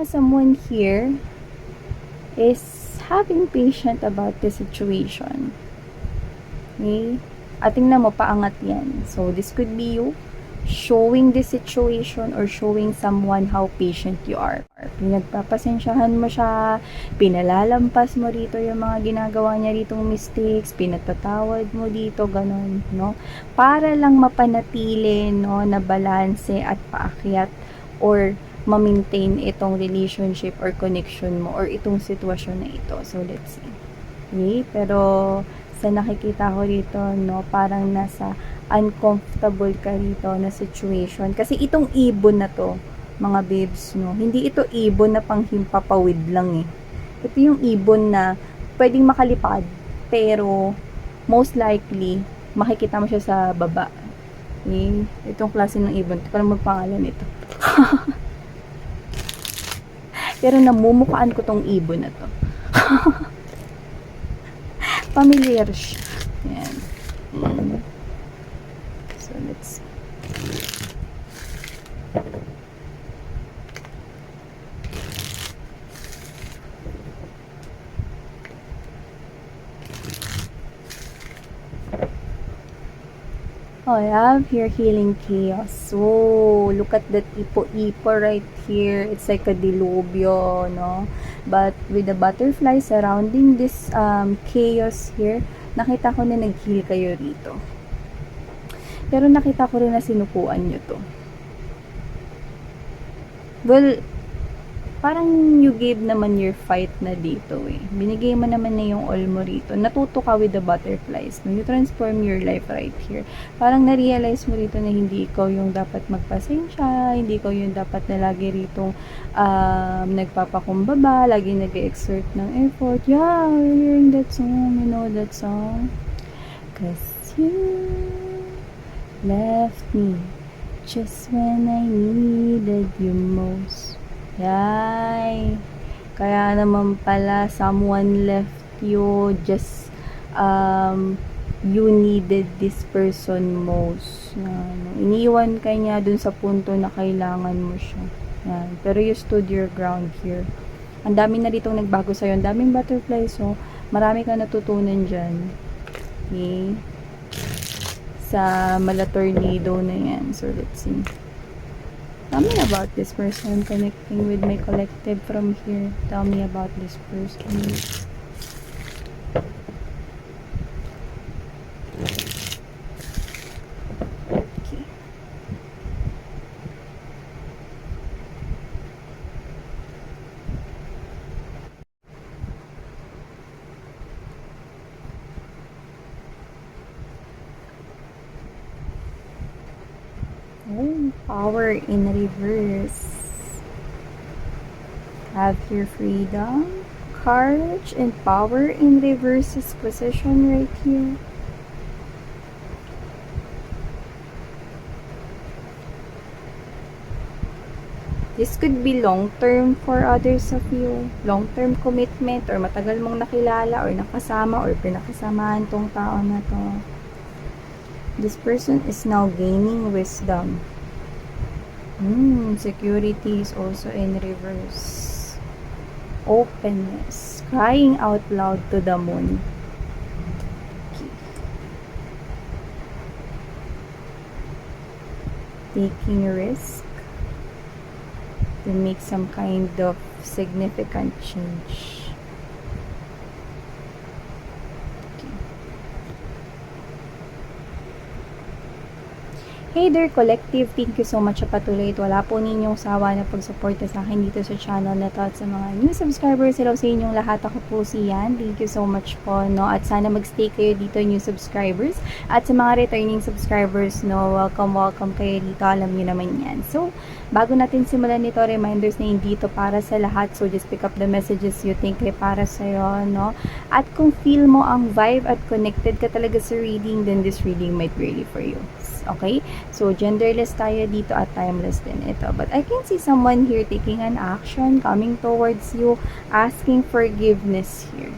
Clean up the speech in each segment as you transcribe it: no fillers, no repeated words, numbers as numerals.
Someone here is having patient about the situation. Okay? At tingnan mo, paangat yan. So, this could be you showing the situation or showing someone how patient you are. Pinagpapasensyahan mo siya, pinalalampas mo rito yung mga ginagawa niya ritong mistakes, pinatatawad mo dito, ganun, no? Para lang mapanatili, no, na balanse at paakyat or ma-maintain itong relationship or connection mo or itong sitwasyon na ito. So, let's see. Okay? Pero, sa nakikita ko rito, no, parang nasa uncomfortable ka rito na situation. Kasi itong ibon na to, mga babes, no, hindi ito ibon na panghimpapawid lang eh. Ito yung ibon na pwedeng makalipad, pero most likely, makikita mo siya sa baba. Okay? Itong klase ng ibon. Ito lang magpangalan ito. Pero namumukaan ko tong ibon na to. Familiar siya. Yan. So, let's see. Oh, I have here healing chaos. So, look at that ipo-ipo right here. It's like a dilubyo, no? But with the butterfly surrounding this chaos here, nakita ko na nag-heal kayo rito. Pero nakita ko rin na sinukuan nyo to. Well, parang you gave naman your fight na dito eh. Binigay mo naman na yung all mo rito. Natuto ka with the butterflies. No? You transform your life right here. Parang na-realize mo rito na hindi ikaw yung dapat magpasensya, hindi ikaw yung dapat na lagi rito nagpapakumbaba, lagi nag-exert ng effort. Yeah, we're hearing that song. You know that song? 'Cause you left me just when I needed you most. Yay! Kaya naman pala, someone left you just, you needed this person most. Yan. Iniwan ka niya dun sa punto na kailangan mo siya. Yan. Pero you stood your ground here. Ang dami na ditong nagbago sa'yo. Ang daming butterflies, so marami ka natutunan dyan. Okay? Sa mala-tornado na yan. So, let's see. Tell me about this person connecting with my collective from here. Tell me about this person. Okay. Oh, power in reverse. Have here freedom, courage, and power in reverse position right here. This could be long-term for others of you. Long-term commitment or matagal mong nakilala or nakasama or pinakasamahan tong tao na to. This person is now gaining wisdom. Security is also in reverse. Openness. Crying out loud to the moon. Okay. Taking a risk to make some kind of significant change. Hey there, collective! Thank you so much sa patuloy at wala po ninyong sawa na pagsuporta sa akin dito sa channel na to at sa mga new subscribers. Hello sa inyong lahat. Ako po si Yan. Thank you so much po, no? At sana magstay kayo dito, new subscribers. At sa mga returning subscribers, no? Welcome kayo dito. Alam niyo naman yan. So, bago natin simulan nito, reminders na hindi ito para sa lahat. So, just pick up the messages you think ay para sa'yo, no? At kung feel mo ang vibe at connected ka talaga sa reading, then this reading might be really for you. Okay? So, genderless tayo dito at timeless din ito. But I can see someone here taking an action, coming towards you, asking forgiveness here.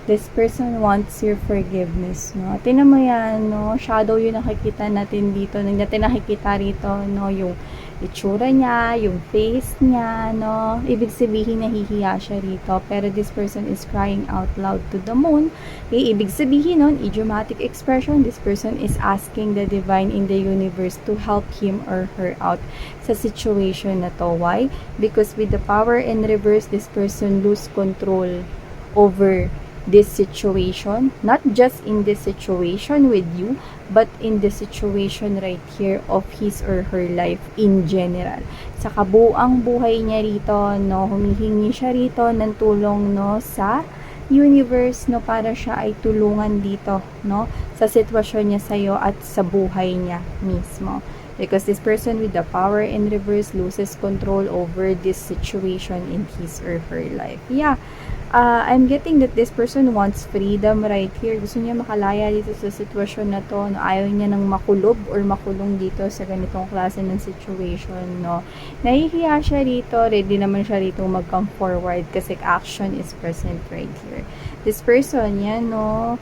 This person wants your forgiveness, no? Tingnan mo yan, no? Shadow yung nakikita natin dito, natin nakikita rito, no? Yung itsura niya, yung face niya, no? Ibig sabihin, nahihiya siya rito. Pero this person is crying out loud to the moon. Okay? Ibig sabihin nun, idiomatic expression, this person is asking the divine in the universe to help him or her out sa situation na to. Why? Because with the power in reverse, this person lose control over this situation, not just in this situation with you, but in the situation right here of his or her life in general. Sa kabuang buhay niya rito, no, humihingi siya rito ng tulong, no, sa universe, no, para siya ay tulungan dito, no, sa sitwasyon niya sa'yo at sa buhay niya mismo. Because this person with the power in reverse loses control over this situation in his or her life. Yeah, I'm getting that this person wants freedom right here. Gusto niya makalaya dito sa sitwasyon na to. No? Ayaw niya nang makulob or makulong dito sa ganitong klase ng situation. No? Nahihiya siya rito. Ready naman siya rito mag-come forward kasi action is present right here. This person, yan, no?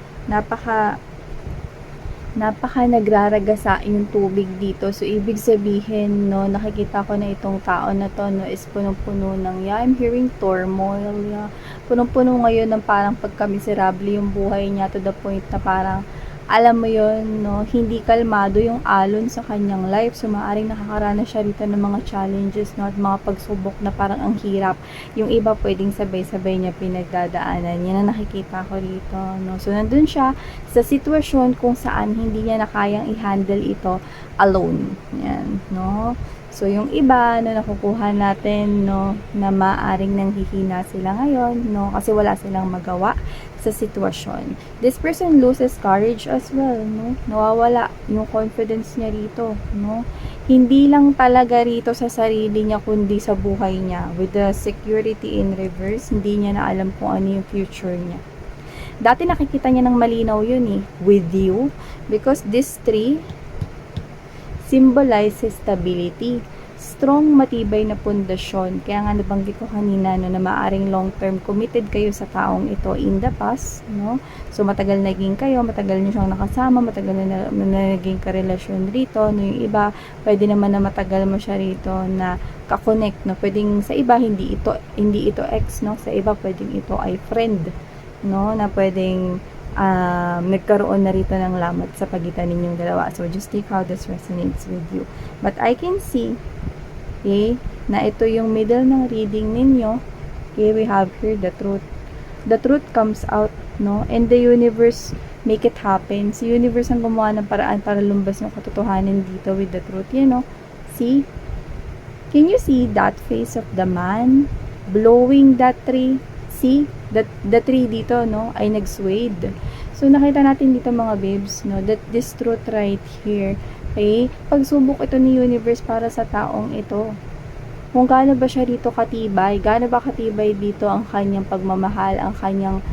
Napaka nagraragasa yung tubig dito. So, ibig sabihin, no, nakikita ko na itong tao na to, no, is punong-puno ng, yeah, I'm hearing turmoil, yeah. Punong-puno ngayon ng parang pagka-miserable yung buhay niya to the point na parang, alam mo yun, no, hindi kalmado yung alon sa kanyang life. So, maaaring nakakaranas siya rito ng mga challenges, no, at mga pagsubok na parang ang hirap. Yung iba pwedeng sabay-sabay niya pinagdadaanan. Yan ang nakikita ko rito, no. So, nandun siya sa sitwasyon kung saan hindi niya na kayang i-handle ito alone. Yan, no. So, yung iba, no, nakukuha natin, no, na maaring nanghihina sila ngayon, no, kasi wala silang magawa sa sitwasyon. This person loses courage as well, no? Nawawala yung confidence niya rito, no? Hindi lang talaga rito sa sarili niya, kundi sa buhay niya. With the security in reverse, hindi niya na alam kung ano yung future niya. Dati nakikita niya ng malinaw yun with you, because this tree symbolizes stability. Strong, matibay na pundasyon. Kaya nga nabanggit ko kanina, no, na maaring long-term committed kayo sa taong ito in the past, no? So, matagal naging kayo, matagal niyo siyang nakasama, matagal na naging karelasyon rito, no? Yung iba, pwede naman na matagal mo siya rito na kakonect, no? Pwedeng sa iba, hindi ito ex, no? Sa iba, pwedeng ito ay friend, no? Na pwedeng nagkaroon na rito ng lamat sa pagitan ninyong dalawa. So, just take how this resonates with you. But I can see, okay, na ito yung middle ng reading ninyo. Okay, we have here the truth. The truth comes out, no? And the universe make it happen. Si universe ang gumawa ng paraan para lumbas yung katotohanan dito with the truth. You know, see? Can you see that face of the man blowing that tree? See? The tree dito, no, ay nag-swayed. So, nakita natin dito mga babes, no, that this truth right here, okay, pagsubok ito ni universe para sa taong ito. Kung gaano ba siya rito katibay, gaano ba katibay dito ang kanyang pagmamahal, ang kanyang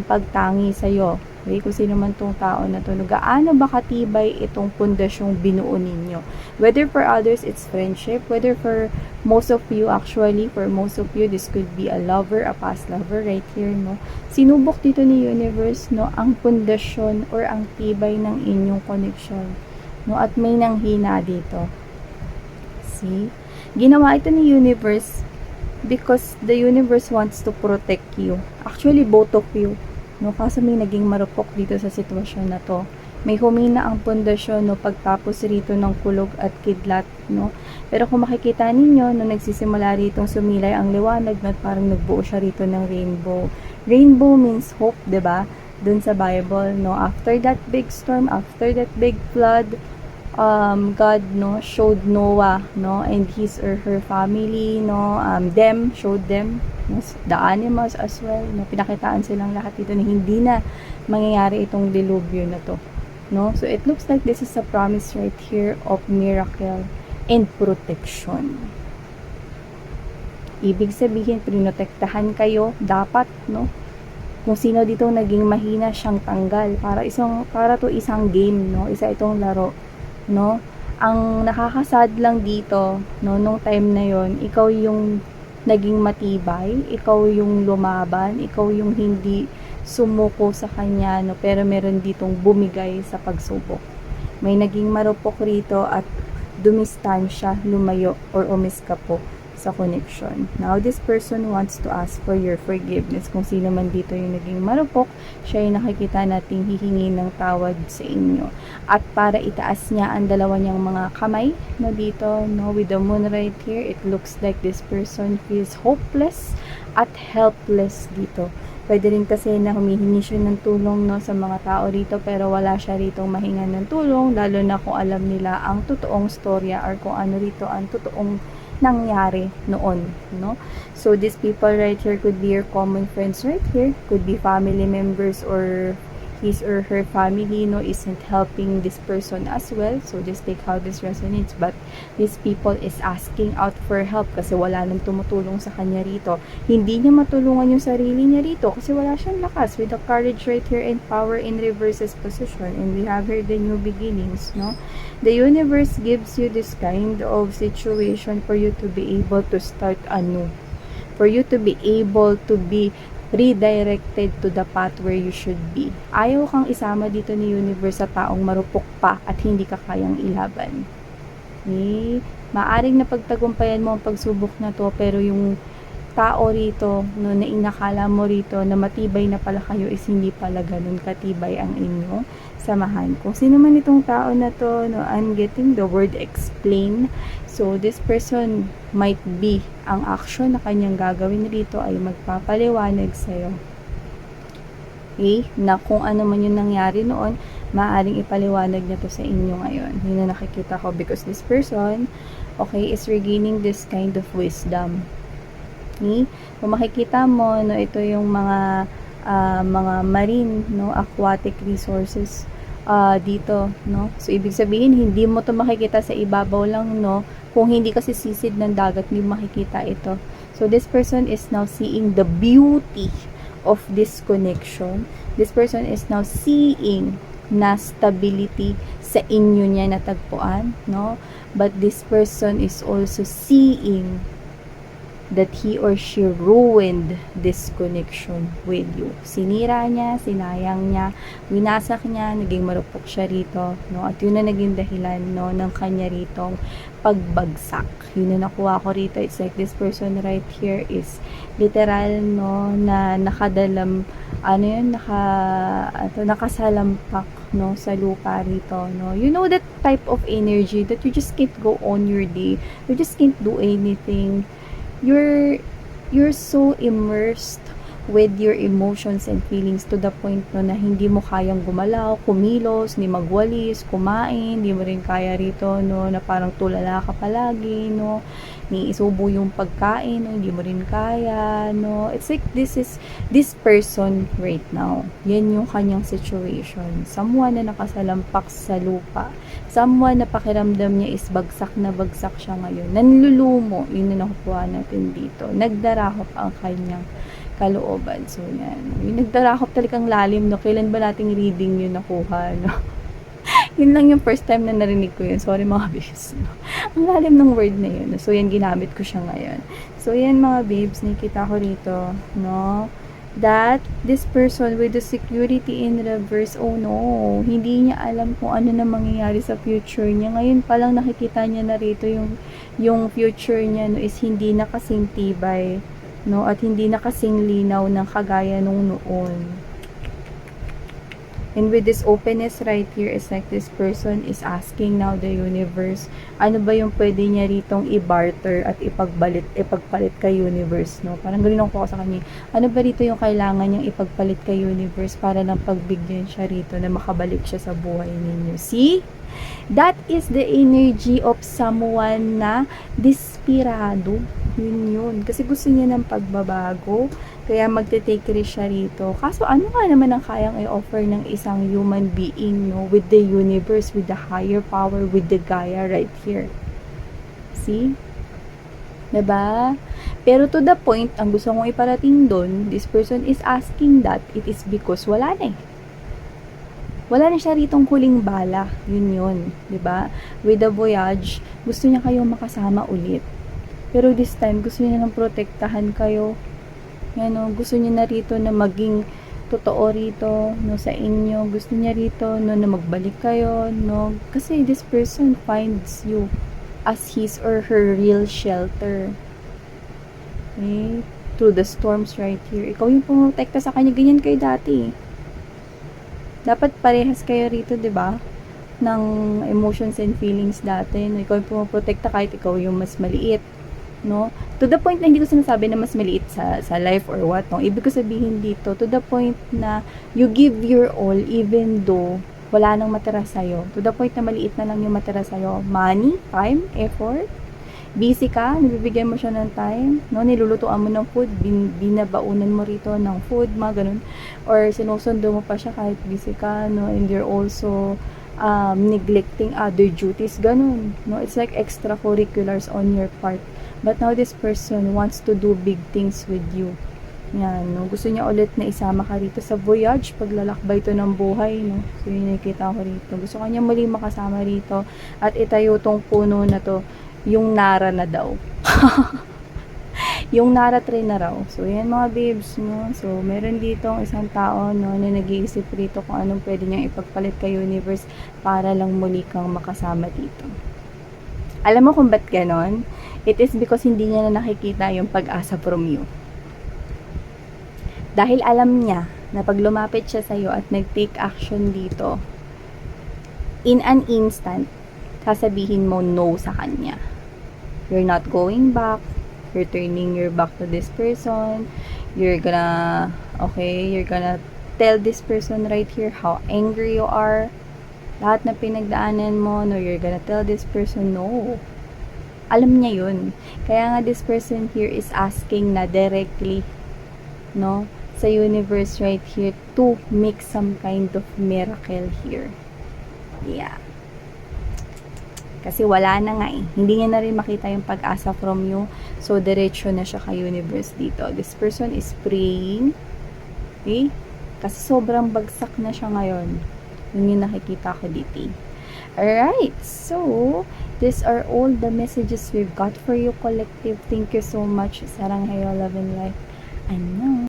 pagtangi sa'yo. Okay, kung sino man tong tao na to, gaano ba katibay itong pundasyong binuo ninyo. Whether for others, it's friendship. Whether for most of you, actually, for most of you, this could be a lover, a past lover right here, no? Sinubok dito ni universe, no, ang pundasyon or ang tibay ng inyong connection, no? At may nanghina dito. See? Ginawa ito ni universe because the universe wants to protect you. Actually, both of you, no, kasi may naging marupok dito sa sitwasyon na to. May humina ang pundasyon, no, pagtapos rito ng kulog at kidlat, no. Pero kung makikita ninyo, no, nagsisimula rito sumilay ang liwanag, no, parang nagbuo siya rito ng rainbow. Rainbow means hope, 'di ba? Dun sa Bible, no, after that big storm, after that big flood, God, no, showed Noah, no, and his or her family, no, showed them, no, the animals as well, no, pinakitaan silang lahat dito na hindi na mangyayari itong dilubyo na to, no. So it looks like this is a promise right here of miracle and protection. Ibig sabihin, prinotektahan kayo dapat, no. Kung sino dito naging mahina, siyang tanggal para to isang game, no, isa itong laro, no. Ang nakakasad lang dito, no, nung time na yon, ikaw yung naging matibay, ikaw yung lumaban, ikaw yung hindi sumuko sa kanya, no, pero meron ditong bumigay sa pagsubok. May naging marupok rito at dumistansya, lumayo, or umiska po sa connection. Now, this person wants to ask for your forgiveness. Kung sino man dito yung naging marupok, siya yung nakikita nating hihingi ng tawad sa inyo. At para itaas niya ang dalawa niyang mga kamay, no, dito, no, with the moon right here, it looks like this person feels hopeless at helpless dito. Pwede rin kasi na humihingi siya ng tulong, no, sa mga tao rito, pero wala siya rito mahinga ng tulong, lalo na kung alam nila ang totoong storya or kung ano rito ang totoong nangyari noon, no? So these people right here could be your common friends right here, could be family members, or his or her family, no, isn't helping this person as well. So just take how this resonates. But these people is asking out for help kasi wala nang tumutulong sa kanya rito. Hindi niya matulungan yung sarili niya rito kasi wala siyang lakas, with the courage right here and power in reverses position. And we have here the new beginnings, no? The universe gives you this kind of situation for you to be able to start anew, for you to be able to be redirected to the path where you should be. Ayaw kang isama dito ni universe sa taong marupok pa at hindi ka kayang ilaban. Okay? Maaring napagtagumpayan mo ang pagsubok na to, pero yung tao rito, no, na inakala mo rito na matibay na pala kayo is hindi pala ganun katibay ang inyo samahan. Kung sino man itong tao na to, no, I'm getting the word explain. So this person might be, ang action na kanyang gagawin rito ay magpapaliwanag sa'yo. Okay? Na kung ano man yung nangyari noon, maaaring ipaliwanag niya to sa inyo ngayon. Yun na nakikita ko, because this person, okay, is regaining this kind of wisdom. Okay? Kung makikita mo, no, ito yung mga marine, no, aquatic resources dito, no. So ibig sabihin hindi mo to makikita sa ibabaw lang, no. Kung hindi kasi sisid ng dagat, hindi makikita ito. So this person is now seeing the beauty of this connection. This person is now seeing na stability sa inyo niya natagpuan, no. But this person is also seeing that he or she ruined this connection with you. Sinira niya, sinayang niya, winasak niya, naging marupok siya rito, no? At yun na naging dahilan, no, ng kanya ritong pagbagsak. Yun na nakuha ko rito. It's like this person right here is literal, no, na nakadalam, nakasalampak, no, sa lupa rito, no. You know that type of energy that you just can't go on your day. You just can't do anything. You're so immersed with your emotions and feelings to the point, no, na hindi mo kayang gumalaw, kumilos, ni magwalis, kumain, hindi mo rin kaya rito, no, na parang tulala ka palagi, no, ni isubo yung pagkain, no, hindi mo rin kaya, no. It's like this person right now, yan yung kanyang situation. Someone na nakasalampak sa lupa, someone na pakiramdam niya is bagsak na bagsak siya ngayon, nanlulumo, yun na nakukuha natin dito, nagdarahop ang kanyang kalooban. So yan, yung nagdarahop talagang lalim, no. Kailan ba nating reading yun nakuha, no? Yun lang yung first time na narinig ko yun. Sorry mga babes, no? Ang lalim ng word na yun, no? So yan, ginamit ko siya ngayon. So yan mga babes, nakita ko rito, no, that this person with the security in reverse, oh no, hindi niya alam kung ano na mangyayari sa future niya. Ngayon palang nakikita niya na rito yung future niya, no, is hindi na kasing tibay, no, at hindi na kasing linaw ng kagaya nung noon. And with this openness right here, is like this person is asking now the universe, ano ba yung pwede niya ritong i-barter at ipagpalit kay universe, no? Parang ganun ako sa kanya. Ano ba rito yung kailangan niyang ipagpalit kay universe para lang pagbigyan siya rito na makabalik siya sa buhay ninyo? See? That is the energy of someone na desperado. Yun. Kasi gusto niya ng pagbabago. Kaya magte-take risk siya rito. Kaso ano nga naman ang kayang i-offer ng isang human being, no? With the universe, with the higher power, with the Gaia right here. See? Diba? Pero to the point, ang gusto kong iparating doon, this person is asking that, it is because wala na eh. Wala na siya ritong huling bala. Yun. Diba? With the voyage, gusto niya kayong makasama ulit. Pero this time, gusto niya nang protektahan kayo. Ano, gusto niya na rito na maging totoo rito, no, sa inyo. Gusto niya rito, no, na magbalik kayo, no. Kasi this person finds you as his or her real shelter. Okay? Through the storms right here. Ikaw yung pumotekta sa kanya. Ganyan kayo dati. Dapat parehas kayo rito, di ba? Ng emotions and feelings dati. No? Ikaw yung pumoprotekta kahit ikaw yung mas maliit. No? To the point na hindi ko sinasabi na mas maliit sa life or what. No? Ibig ko sabihin dito, to the point na you give your all even though wala nang matira sa'yo. To the point na maliit na lang yung matira sa'yo. Money, time, effort. Busy ka, nabibigyan mo siya ng time, no? Nilulutuan mo ng food, binabaunan mo rito ng food, mga ganun. Or sinusundo mo pa siya kahit busy ka, no? And you're also neglecting other duties, ganun, no? It's like extracurriculars on your part. But now this person wants to do big things with you. Yan, no? Gusto niya ulit na isama ka rito sa voyage, paglalakbay to ng buhay, no? So, yun nakikita ko rito. Gusto ka niya muli makasama rito at itayo tong puno na to, yung Nara na daw. Yung Nara tree na raw. So, yan mga babes, no? So, meron dito isang tao, no, na nag-iisip rito kung anong pwede niyang ipagpalit kay universe para lang muli kang makasama dito. Alam mo kung ba't ganon? It is because hindi niya na nakikita yung pag-asa from you. Dahil alam niya na pag lumapit siya sa'yo at nag-take action dito, in an instant, sasabihin mo no sa kanya. You're not going back. You're turning your back to this person. You're gonna tell this person right here how angry you are. Lahat na pinagdaanan mo, no, you're gonna tell this person no. Alam niya yun. Kaya nga this person here is asking na directly, no, sa universe right here to make some kind of miracle here. Yeah. Kasi wala na nga eh. Hindi niya na rin makita yung pag-asa from you. So, diretso na siya kay universe dito. This person is praying. Okay? Kasi sobrang bagsak na siya ngayon. Yun yung nakikita ko dito. Alright. So, these are all the messages we've got for you, collective. Thank you so much. Sarang hayo, love and life. Ano?